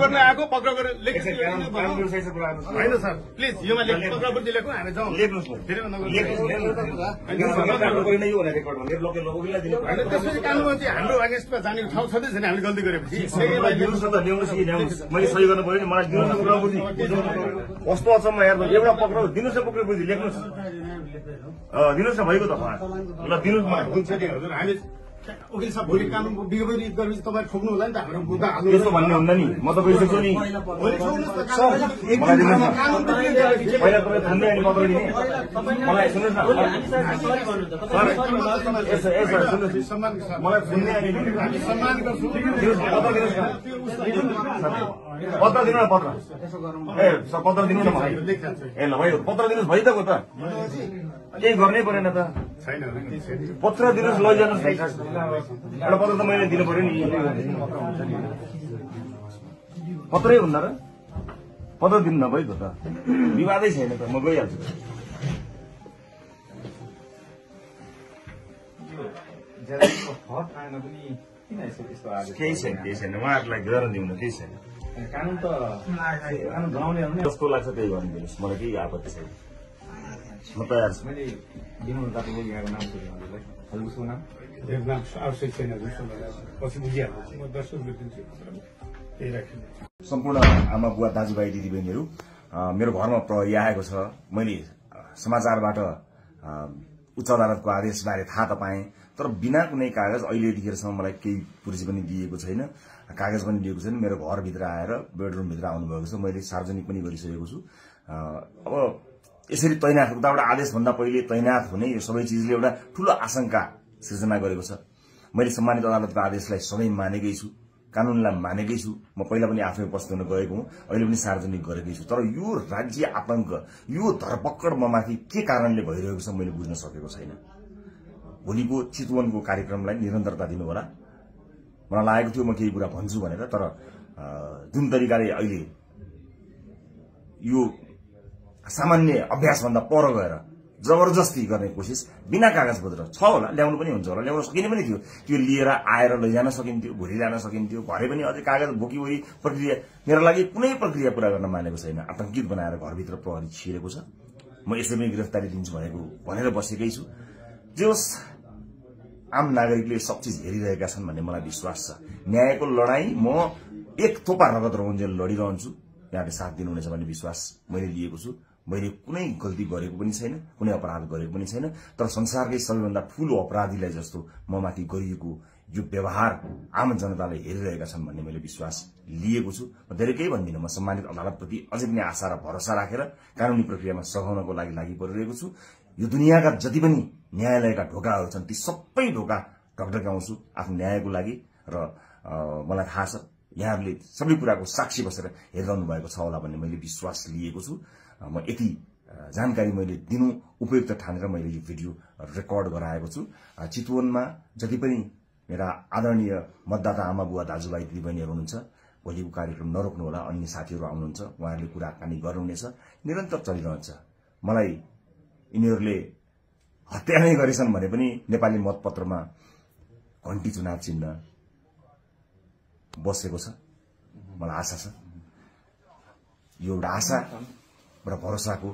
गर्न आएको पक्राउ गरेर होइन सर प्लिज योमा पक्राउपछि लेखौँ हामी जाउँ त्यसपछि कानुनमा चाहिँ हाम्रो अगेन्स्टमा जाने ठाउँ छँदै छैन हामीले गल्ती गरेपछि मैले सही गर्नु पर्यो नि मलाई दिनुहोस् न पक्राउपछि कस्तो अचम्म हेर्नु एउटा पक्राउ दिनुहोस् न पक्राउपछि लेख्नुहोस् दिनुहोस् न भइगयो त ल दिनुहोस् हजुर हामी वकिल साहब भोलि कानुनको विपरीत गरेपछि तपाईँ ठोक्नु होला नि त हाम्रो मुद्दा यस्तो भन्ने हुन्न नि म त गइसक्छु नि पहिला तपाईँ थान्दै अनि पक्राउ दिने मलाई सुन्नुहोस् न मलाई सुन्ने सम्मान गर्छु पत्र दिनु न पत्र ए पत्र दिनु न मलाई ए ल भयो पत्र दिनुहोस् भइदिएको त केही गर्नै परेन त पत्र दिनुहोस् लैजानुहोस् एउटा पत्र त मैले दिनु पर्यो नि पत्रै हुन्न र पत्र दिनु न भइगयो त विवादै छैन त म गइहाल्छु केही छैन उहाँहरूलाई गर्न दिउन केही छैन कानुन त कानुन बनाउने जस्तो लाग्छ त्यही गरिदिनुहोस् मलाई केही आपत्ति छैन म तयार छु मैले दिनु तपाईँको यहाँको नाम सोधेँ हजुरको नाम आवश्यक छैन पछि बुझिहाल्छु म दर्शक दिन्छु त्यही राख्नु सम्पूर्ण आमा बुवा दाजुभाइ दिदीबहिनीहरू मेरो घरमा प्रहरी आएको छ मैले समाचारबाट उच्च अदालतको आदेशबारे थाहा त पाएँ तर बिना कुनै कागज अहिले यतिखेरसम्म मलाई केही पुर्जी पनि दिएको छैन कागज पनि दिएको छैन मेरो घरभित्र आएर बेडरुमभित्र आउनुभएको छ मैले सार्वजनिक पनि गरिसकेको छु अब यसरी तैनाथ उताबाट आदेशभन्दा पहिले तैनाथ हुने यो सबै चिजले एउटा ठूलो आशंका सृजना गरेको छ मैले सम्मानित अदालतको आदेशलाई सधैँ मानेकै छु कानूनलाई मानेकै छु म पहिला पनि आफै उपस्थित हुन गएको हुँ अहिले पनि सार्वजनिक गरेकै छु तर यो राज्य आतंक यो धरपकड ममाथि के कारणले भइरहेको छ मैले बुझ्न सकेको छैन भोलिको चितवनको कार्यक्रमलाई निरन्तरता दिनु होला मलाई लागेको थियो म केही कुरा भन्छु भनेर तर जुन तरिकाले अहिले यो सामान्य अभ्यासभन्दा पर गएर जबरजस्ती गर्ने कोसिस बिना कागजपत्र छ होला ल्याउनु पनि हुन्छ होला ल्याउन सकिने पनि थियो त्यो लिएर आएर लैजान सकिन्थ्यो भोलि ल्याउन सकिन्थ्यो घरै पनि अझै कागज बोकीवरी प्रक्रिया मेरो लागि कुनै प्रक्रिया पूरा गर्न मानेको छैन आतंकित बनाएर घरभित्र प्रहरी छिरेको छ म यसैमै गिरफ्तारी दिन्छु भनेर बसेकै छु जे होस् आम नागरिकले सब चिज हेरिरहेका छन् भन्ने मलाई विश्वास छ न्यायको लडाई म एक थोपा रगत रहुन्जेल लडिरहन्छु यहाँले साथ दिनुहुनेछ भन्ने विश्वास मैले लिएको छु मैले कुनै गल्ती गरेको पनि छैन कुनै अपराध गरेको पनि छैन तर संसारकै सबैभन्दा ठूलो अपराधीलाई जस्तो ममाथि गरिएको यो व्यवहार आम जनताले हेरिरहेका छन् भन्ने मैले विश्वास लिएको छु म धेरै केही भन्दिनँ म सम्मानित अदालतप्रति अझै पनि आशा र भरोसा राखेर कानूनी प्रक्रियामा सघाउनको लागि परिरहेको छु यो दुनियाँका जति पनि न्यायालयका ढोकाहरू छन् ती सबै ढोका ढकढकाउँछु आफ्नो न्यायको लागि र मलाई थाहा छ यहाँहरूले सबै कुराको साक्षी बसेर हेरिरहनु भएको छ होला भन्ने मैले विश्वास लिएको छु म यति जानकारी मैले दिनु उपयुक्त ठानेर मैले यो भिडियो रेकर्ड गराएको छु चितवनमा जति पनि मेरा आदरणीय मतदाता आमा बुवा दाजुभाइ दिदीबहिनीहरू हुनुहुन्छ भोलिको कार्यक्रम नरोक्नु होला अन्य साथीहरू आउनुहुन्छ उहाँहरूले कुराकानी गर्नुहुनेछ निरन्तर चलिरहन्छ मलाई यिनीहरूले हत्या नै गरेछन् भने पनि नेपाली मतपत्रमा घण्टी चुनाव चिन्ह बसेको छ मलाई आशा छ यो एउटा आशा र भरोसाको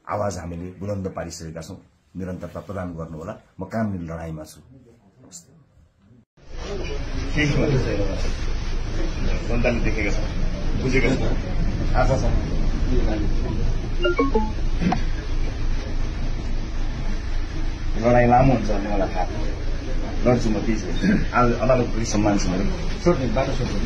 आवाज हामीले बुलन्द पारिसकेका छौं निरन्तरता प्रदान गर्नु होला म कानुनी लडाईमा छु जनताले देखेका छन् बुझेका छन् आशा छ लडाई लामो हुन्छ भन्ने मलाई थाहा लड्छु म त्यही छ अदालतको सम्मान छ मेरो बाटो सोध्नु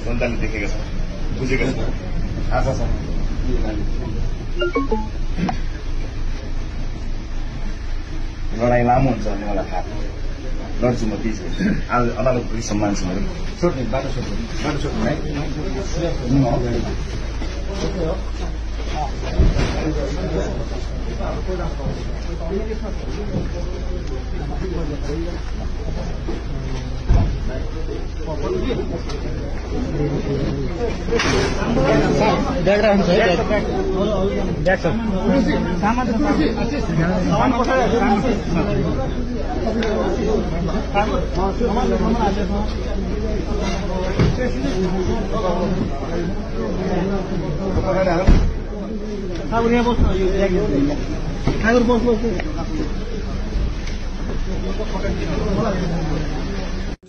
जनताले देखेका छन् बुझेको छ आशा छ लडाइँ लामो हुन्छ भन्ने मलाई थाहा लड्छु म त्यही छैन आज अदालतको सम्मान छ मेरो सोध्ने बाटो सोध्ने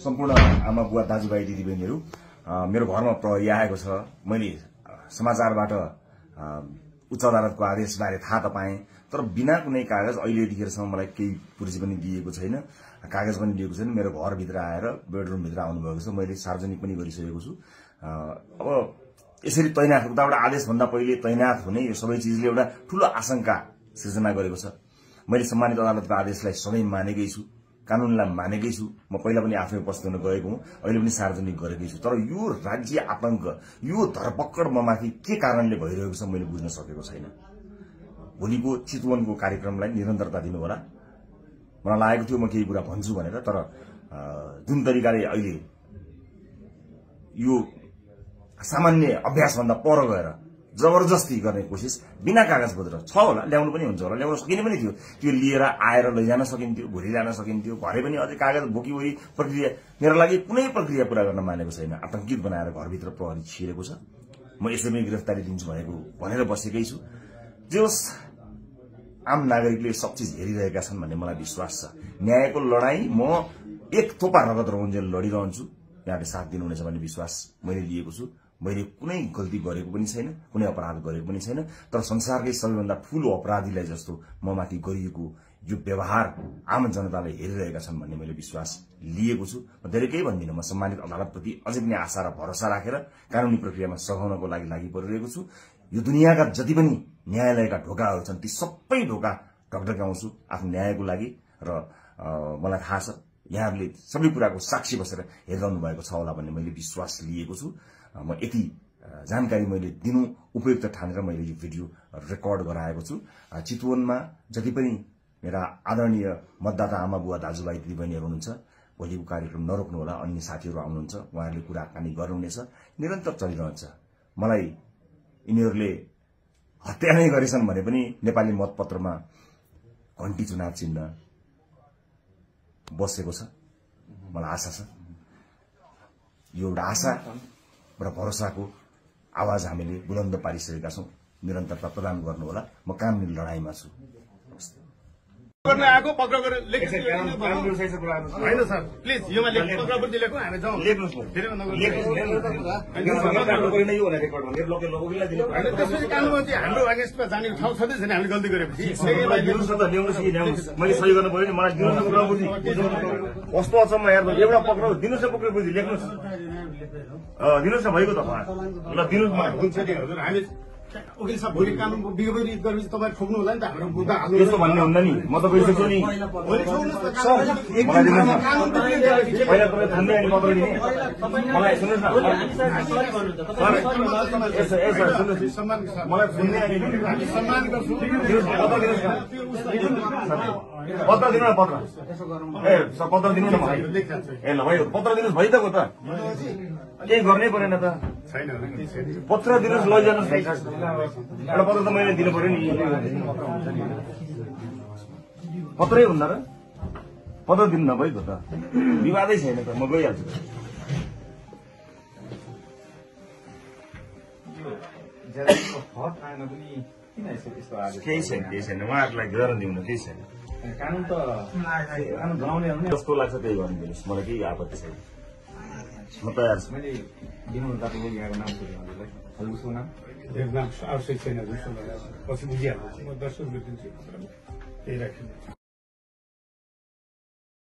सम्पूर्ण आमा बुवा दाजुभाइ दिदीबहिनीहरू मेरो घरमा प्रहरी आएको छ मैले समाचारबाट उच्च अदालतको आदेशबारे थाहा त पाएँ तर बिना कुनै कागज अहिले यतिखेरसम्म मलाई केही पुर्जी पनि दिएको छैन कागज पनि दिएको छैन मेरो घरभित्र आएर बेडरुमभित्र आउनुभएको छ मैले सार्वजनिक पनि गरिसकेको छु अब यसरी तैनाथ उताबाट आदेशभन्दा पहिले तैनाथ हुने यो सबै चिजले एउटा ठूलो आशंका सृजना गरेको छ मैले सम्मानित अदालतको आदेशलाई सधैँ मानेकै छु कानूनलाई मानेकै छु म पहिला पनि आफै उपस्थित हुन गएको हुँ अहिले पनि सार्वजनिक गरेकै छु तर यो राज्य आतंक यो धरपकड ममाथि के कारणले भइरहेको छ मैले बुझ्न सकेको छैन भोलिको चितवनको कार्यक्रमलाई निरन्तरता दिनु होला मलाई लागेको थियो म केही कुरा भन्छु भनेर तर जुन तरिकाले अहिले यो सामान्य अभ्यासभन्दा पर गएर जबरजस्ती गर्ने कोसिस बिना कागजपत्र छ होला ल्याउनु पनि हुन्छ होला ल्याउन सकिने पनि थियो त्यो लिएर आएर लैजान सकिन्थ्यो भोलि जान सकिन्थ्यो घरै पनि अझै कागज बोकीवरी प्रक्रिया मेरो लागि कुनै प्रक्रिया पूरा गर्न मानेको छैन आतंकित बनाएर घरभित्र प्रहरी छिरेको छ म यसैमै गिरफ्तारी दिन्छु भनेर बसेकै छु जे होस् आम नागरिकले सब चिज हेरिरहेका छन् भन्ने मलाई विश्वास छ न्यायको लडाई म एक थोपा रगत रहुन्जेल लडिरहन्छु यहाँले साथ दिनुहुनेछ भन्ने विश्वास मैले लिएको छु मैले कुनै गल्ती गरेको पनि छैन कुनै अपराध गरेको पनि छैन तर संसारकै सबैभन्दा ठूलो अपराधीलाई जस्तो ममाथि गरिएको यो व्यवहार आम जनताले हेरिरहेका छन् भन्ने मैले विश्वास लिएको छु म धेरै केही भन्दिनँ म सम्मानित अदालतप्रति अझै पनि आशा र भरोसा राखेर कानूनी प्रक्रियामा सघाउनको लागि परिरहेको छु यो दुनियाँका जति पनि न्यायालयका ढोकाहरू छन् ती सबै ढोका ढकढकाउँछु आफ्नो न्यायको लागि र मलाई थाहा छ यहाँहरूले सबै कुराको साक्षी बसेर हेरिरहनु भएको छ होला भन्ने मैले विश्वास लिएको छु म यति जानकारी मैले दिनु उपयुक्त ठानेर मैले यो भिडियो रेकर्ड गराएको छु चितवनमा जति पनि मेरा आदरणीय मतदाता आमा बुवा दाजुभाइ दिदीबहिनीहरू हुनुहुन्छ भोलिको कार्यक्रम नरोक्नु होला अन्य साथीहरू आउनुहुन्छ उहाँहरूले कुराकानी गर्नुहुनेछ निरन्तर चलिरहन्छ मलाई यिनीहरूले हत्या नै गरेछन् भने पनि नेपाली मतपत्रमा घण्टी चुनाव चिन्ह बसेको छ मलाई आशा छ यो एउटा आशा र भरोसाको आवाज हामीले बुलन्द पारिसकेका छौं निरन्तरता प्रदान गर्नु होला म कानूनी लडाईमा छु गर्न आएको पक्राउ होइन सर प्लिज योमा पक्राउपट्टि लेख्नु हामी जाउँ त्यसपछि कानुनमा चाहिँ हाम्रो अगेन्स्टमा जाने ठाउँ छँदै छैन हामीले गल्ती गरेपछि मैले सही गर्नु पर्यो नि मलाई दिनुहोस् न पक्राउपट्टि कस्तो अचम्म हेर्नु एउटा पक्राउ दिनुहोस् न पक्राउपट्टि लेख्नुहोस् दिनुहोस् न भएको त ल दिनुहोस् हामी वकिल साहब भोलि कानुनको विपरीत गरेपछि तपाईँ ठोक्नु होला नि त हाम्रो मुद्दा यस्तो भन्ने हुन्न नि म त गइसक्छु नि पहिला तपाईँ थान्दै अनि पत्र दिने मलाई सुन्नुहोस् न मलाई सुन्ने अनि सम्मान गर्छु पत्र दिनु न पत्र ए पत्र दिनु न मलाई ए ल भयो पत्र दिनुहोस् भइसक्यो त केही गर्नै परेन त पत्र दिनुहोस् लैजानुहोस् एउटा पत्र त मैले दिनु पर्यो नि पत्रै हुन्न र पत्र दिनु न भइगयो त विवादै छैन त म गइहाल्छु केही छैन उहाँहरूलाई गर्न दिउन केही छैन कानून त कानून बनाउने जस्तो लाग्छ त्यही गर्नु दिनुहोस् मलाई केही आपत्ति छैन म तयार छु मैले दिनुहुन्छ यहाँको नाम हजुरलाई हजुरको नाम नाम आवश्यक छैन पछि बुझिहाल्छु म 10 रुपियाँ दिन्छु त्यही राखिदिन्छु